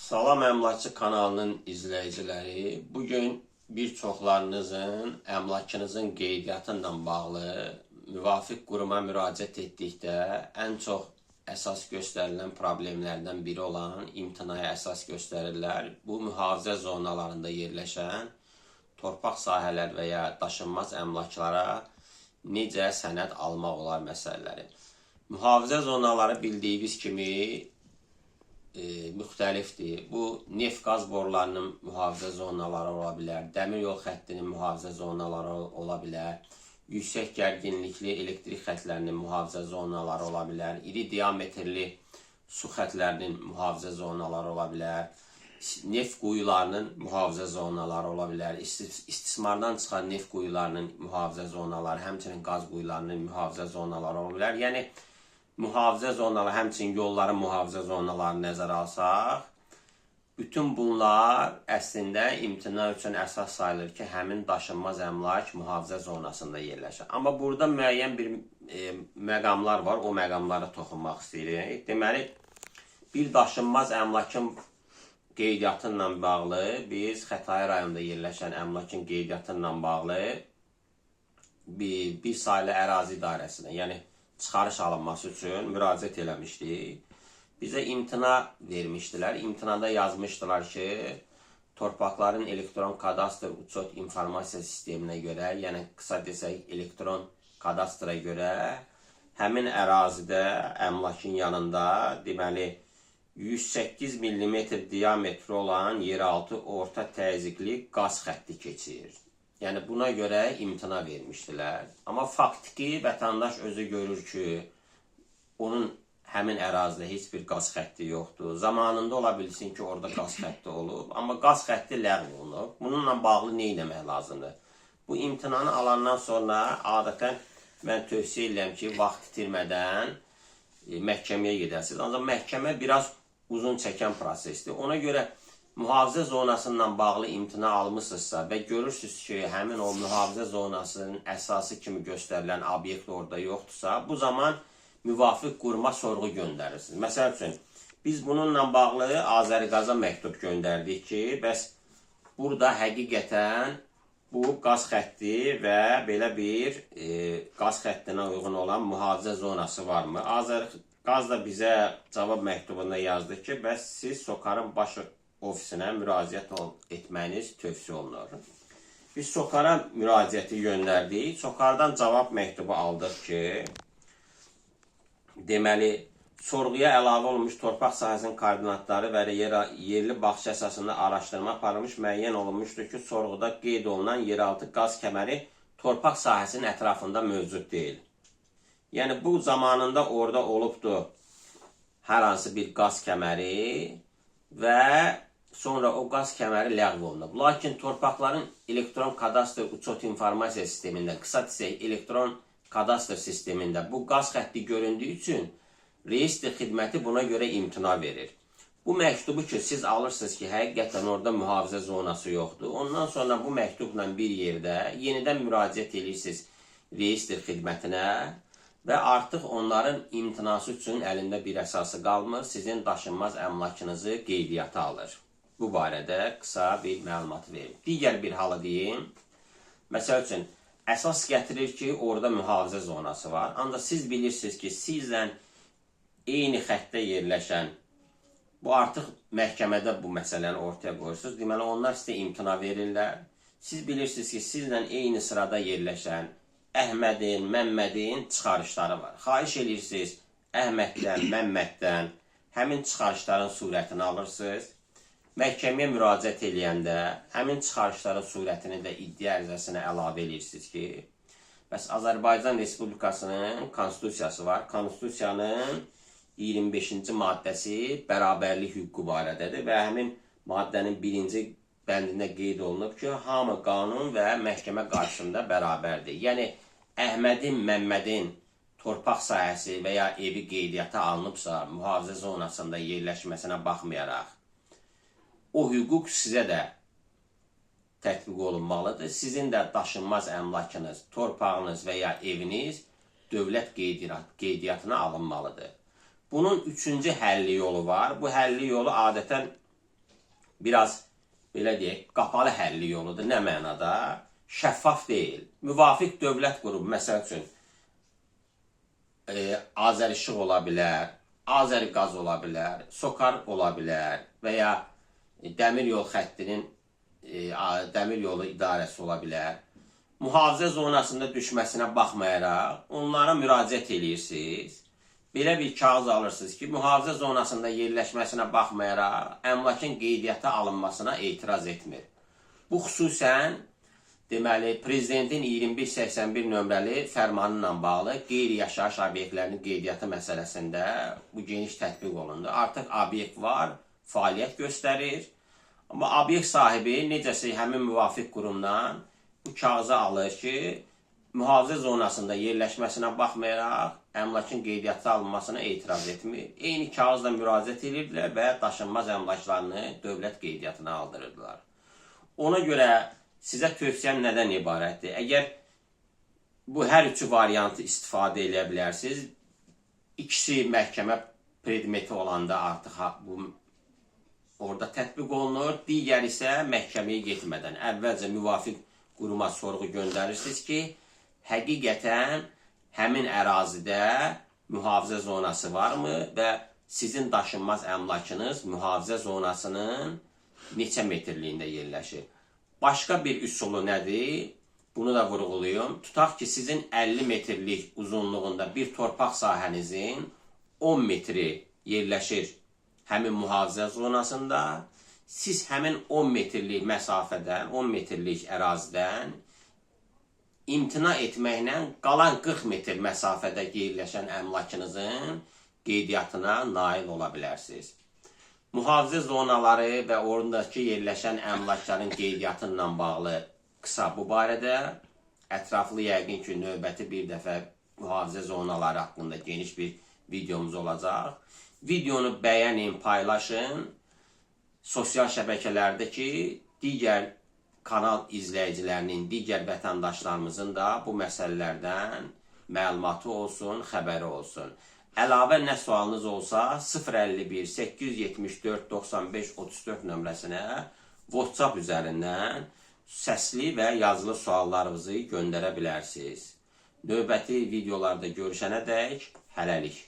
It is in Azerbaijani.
Salam Əmlakçı kanalının izləyiciləri, bugün bir çoxlarınızın əmlakınızın qeydiyyatı ilə bağlı müvafiq quruma müraciət etdikdə ən çox əsas göstərilən problemlərdən biri olan imtinaya əsas göstərirlər. Bu mühafizə zonalarında yerləşən torpaq sahələr və ya daşınmaz əmlaklara necə sənəd almaq olar məsələləri. Mühafizə zonaları bildiyiniz kimi müxtəlifdir. Bu neft qaz borularının mühafizə zonaları ola bilər, dəmir yol xəttinin mühafizə zonaları ola bilər, yüksək gərginlikli elektrik xətlərinin mühafizə zonaları ola bilər, iri diametrli su xətlərinin mühafizə zonaları ola bilər, neft quyularının mühafizə zonaları ola bilər, istismardan çıxan neft quyularının mühafizə zonaları, həmçinin qaz quyularının mühafizə zonaları ola bilər. Yəni, mühafizə zonaları, həmçinin yolların mühafizə zonaları nəzərə alsaq, bütün bunlar əslində imtina üçün əsas sayılır ki, həmin daşınmaz əmlak mühafizə zonasında yerləşir. Amma burada müəyyən bir məqamlar var, o məqamlara toxunmaq istəyirik. Deməli, bir daşınmaz əmlakın qeydiyyatı ilə bağlı, biz Xətai rayonunda yerləşən əmlakın qeydiyyatı ilə bağlı bir sayılı ərazi idarəsinə, yəni çıxarış alınması üçün müraciət eləmişdik. Bizə imtina vermişdilər. İmtinada yazmışdılar ki, torpaqların elektron kadastr uçot informasiya sisteminə görə, yəni qısa desək elektron kadastra görə, həmin ərazidə əmlakın yanında deməli 108 mm diametri olan yeraltı orta təzyiqli qaz xətti keçir. Yəni, buna görə imtina vermişdilər. Amma faktiki vətəndaş özü görür ki, onun həmin ərazidə heç bir qaz xətti yoxdur. Zamanında ola bilsin ki, orada qaz xətti olub, amma qaz xətti ləğv olunub. Bununla bağlı nə etmək lazımdır? Bu imtinanı alandan sonra adətən mən tövsiyə edirəm ki, vaxt itirmədən məhkəməyə gedəsiniz. Ancaq məhkəmə biraz uzun çəkən prosesdir. Ona görə mühafizə zonasından bağlı imtina almışsınızsa və görürsünüz ki, həmin o mühafizə zonasının əsası kimi göstərilən obyekt orada yoxdursa, bu zaman müvafiq quruma sorğu göndərirsiniz. Məsəl üçün, biz bununla bağlı Azəriqaza məktub göndərdik ki, bəs burada həqiqətən bu qaz xətti və belə bir qaz xəttinə uyğun olan mühafizə zonası varmı? Azəriqaz da bizə cavab məktubunda yazdı ki, bəs siz SOCAR-ın baş ofisinə müraciət etməyiniz tövsiyə olunur. Biz SOCAR-a müraciəti göndərdik. SOCAR-dan cavab məktubu aldıq ki, deməli, sorğuya əlavə olunmuş torpaq sahəsinin koordinatları və yerli baxış əsasında araşdırma aparılmış, müəyyən olunmuşdur ki, sorğuda qeyd olunan yeraltı qaz kəməri torpaq sahəsinin ətrafında mövcud deyil. Yəni, bu zamanında orada olubdur hər hansı bir qaz kəməri və sonra o qaz kəməri ləğv olunub. Lakin torpaqların elektron kadastr uçot informasiya sistemində, qısa desək elektron kadastr sistemində bu qaz xətti göründüyü üçün reyestr xidməti buna görə imtina verir. Bu məktubu ki, siz alırsınız ki, həqiqətən orada mühafizə zonası yoxdur. Ondan sonra bu məktubla bir yerdə yenidən müraciət edirsiniz reyestr xidmətinə və artıq onların imtinası üçün əlində bir əsası qalmır, sizin daşınmaz əmlakınızı qeydiyyata alır. Bu barədə qısa bir məlumat verim. Digər bir halı deyim. Məsəl üçün, əsas gətirir ki, orada mühafizə zonası var. Ancaq siz bilirsiniz ki, sizlə eyni xəttdə yerləşən, bu artıq məhkəmədə bu məsələni ortaya qoyursunuz. Deməli, onlar sizə imtina verirlər. Siz bilirsiniz ki, sizlə eyni sırada yerləşən Əhmədin, Məmmədin çıxarışları var. Xahiş edirsiniz, Əhməddən, Məmməddən həmin çıxarışların surətini alırsınız. Məhkəməyə müraciət edəndə həmin çıxarışların surətini də iddia ərizəsinə əlavə edirsiniz ki, bəs Azərbaycan Respublikasının konstitusiyası var. Konstitusiyanın 25-ci maddəsi bərabərlik hüququ barədədir və həmin maddənin 1-ci bəndində qeyd olunub ki, hamı qanun və məhkəmə qarşısında bərabərdir. Yəni, Əhmədin, Məmmədin torpaq sahəsi və ya evi qeydiyyata alınıbsa, mühafizə zonasında yerləşməsinə baxmayaraq, o hüquq sizə də tətbiq olunmalıdır. Sizin də daşınmaz əmlakınız, torpağınız və ya eviniz dövlət qeydiyyatına alınmalıdır. Bunun üçüncü həlli yolu var. Bu həlli yolu adətən biraz belə deyək, qapalı həlli yoludur. Nə mənada? Şəffaf deyil. Müvafiq dövlət qrubu, məsəl üçün, Azərişıq ola bilər, Azəriqaz ola bilər, Sokar ola bilər və ya dəmir yol xəttinin dəmir yolu idarəsi ola bilər. Mühafizə zonasında düşməsinə baxmayaraq, onlara müraciət edirsiniz. Belə bir kağız alırsınız ki, mühafizə zonasında yerləşməsinə baxmayaraq, əmlakın qeydiyyata alınmasına etiraz etmir. Bu xüsusən, deməli, Prezidentin 2181 nömrəli fərmanı ilə bağlı qeyri-yaşayış obyektlərinin qeydiyyatı məsələsində bu geniş tətbiq olundu. Artıq obyekt var, fəaliyyət göstərir. Amma obyekt sahibi necəsə həmin müvafiq qurumdan bu kağızı alır ki, mühafizə zonasında yerləşməsinə baxmayaraq, əmlakın qeydiyyata alınmasına etiraz etmir. Eyni kağızla müraciət edirdilər və daşınmaz əmlaklarını dövlət qeydiyyatına aldırırdılar. Ona görə sizə tövsiyəm nədən ibarətdir? Əgər bu hər üçü variantı istifadə edə bilərsiniz, ikisi məhkəmə predmeti olanda artıq bu orada tətbiq olunur, digər isə məhkəməyə getmədən əvvəlcə müvafiq quruma sorğu göndərirsiniz ki, həqiqətən həmin ərazidə mühafizə zonası varmı və sizin daşınmaz əmlakınız mühafizə zonasının neçə metrliyində yerləşir? Başqa bir üsulu nədir? Bunu da vurğulayım. Tutaq ki, sizin 50 metrlik uzunluğunda bir torpaq sahənizin 10 metri yerləşir həmin mühafizə zonasında. Siz həmin 10 metrlik məsafədən, 10 metrlik ərazidən imtina etməklə qalan 40 metr məsafədə yerləşən əmlakınızın qeydiyyatına nail ola bilərsiniz. Mühafizə zonaları və oradakı yerləşən əmlakların qeydiyyatı ilə bağlı qısa bu barədə ətraflı yəqin ki, növbəti bir dəfə mühafizə zonaları haqqında geniş bir videomuz olacaq. Videonu bəyənin, paylaşın. Sosial şəbəkələrdə ki, digər kanal izləyicilərinin, digər vətəndaşlarımızın da bu məsələlərdən məlumatı olsun, xəbəri olsun. Əlavə nə sualınız olsa 051 874 95 34 nömrəsinə WhatsApp üzərindən səsli və yazılı suallarınızı göndərə bilərsiniz. Növbəti videolarda görüşənədək hələlik.